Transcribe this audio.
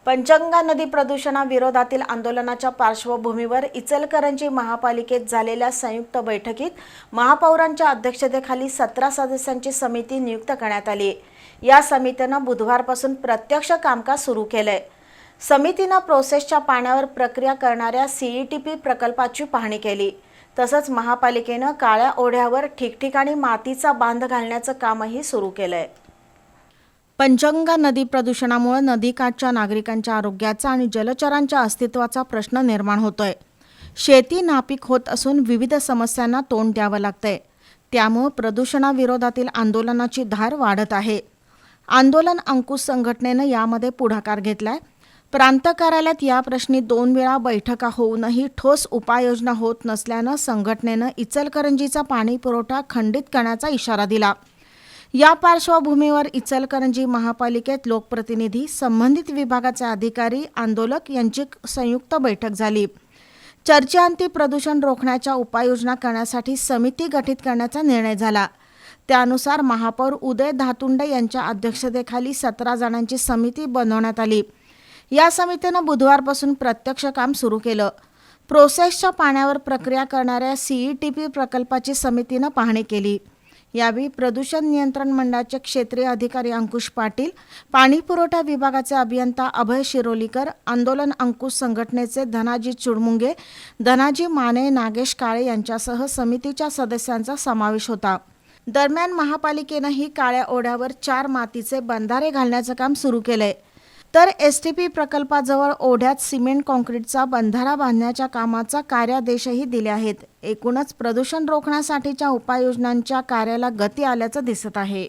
पंचगंगा नदी प्रदूषणाविरोधातील आंदोलनाच्या पार्श्वभूमीवर इचलकरंजी महापालिकेत झालेल्या संयुक्त बैठकीत महापौरांच्या अध्यक्षतेखाली 17 सदस्यांची समिती नियुक्त करण्यात आली। या समितीने बुधवारपासून प्रत्यक्ष कामकाज सुरू केले। समितीने प्रोसेसच्या पाण्यावर प्रक्रिया करणाऱ्या सीईटीपी प्रकल्पाची पाहणी केली। तसंच महापालिकेने काळ्या ओढ्यावर ठिकठिकाणी मातीचा बांध घालण्याचं कामही सुरू केलंय। पंचगंगा नदी प्रदूषणामुळे नदीकाठच्या नागरिकांच्या आरोग्याचा आणि जलचरांच्या अस्तित्वाचा प्रश्न निर्माण होतोय। शेती नापीक होत असून विविध समस्यांना तोंड द्यावं लागतंय। त्यामुळे प्रदूषणाविरोधातील आंदोलनाची धार वाढत आहे। आंदोलन अंकुश संघटनेने यामध्ये पुढाकार घेतलाय। प्रांत कार्यालयात या प्रश्नी 2 वेळा बैठका होऊनही ठोस उपाययोजना होत नसल्यानं संघटनेनं इचलकरंजीचा पाणी पुरवठा खंडित करण्याचा इशारा दिला। या पार्श्वभूमीवर इचलकरंजी महापालिकेत लोकप्रतिनिधी, संबंधित विभागाचे अधिकारी, आंदोलक यांची संयुक्त बैठक झाली। चर्चेअंती प्रदूषण रोखण्याच्या उपाययोजना करण्यासाठी समिती गठीत करण्याचा निर्णय झाला। त्यानुसार महापौर उदय धातुंडे यांच्या अध्यक्षतेखाली 17 जणांची समिती बनवण्यात आली। या समितीने बुधवारपासून प्रत्यक्ष काम सुरू केलं। प्रोसेसच्या पाण्यावर प्रक्रिया करणाऱ्या सीईटीपी प्रकल्पाची समितीने पाहणी केली। यावेळी प्रदूषण नियंत्रण मंडळाचे क्षेत्रीय अधिकारी अंकुश पाटील, पाणी पुरवठा विभागाचे अभियंता अभय शिरोलीकर, आंदोलन अंकुश संघटनेचे धनाजी चुडमुंगे, धनाजी माने, नागेश काळे यांच्यासह समितीच्या सदस्यांचा समावेश होता। दरम्यान महापालिकेनेही काळ्या ओढ्यावर 4 मातीचे बंधारे घालण्याचं काम सुरू केलंय। तर एसटीपी प्रकल्पाजवळ ओढ्यात सिमेंट काँक्रीटचा बंधारा बांधण्याच्या कामाचा कार्यादेशही दिले आहेत। एकूणच प्रदूषण रोखण्यासाठीच्या उपाययोजनांच्या कार्याला गती आल्याचं दिसत आहे।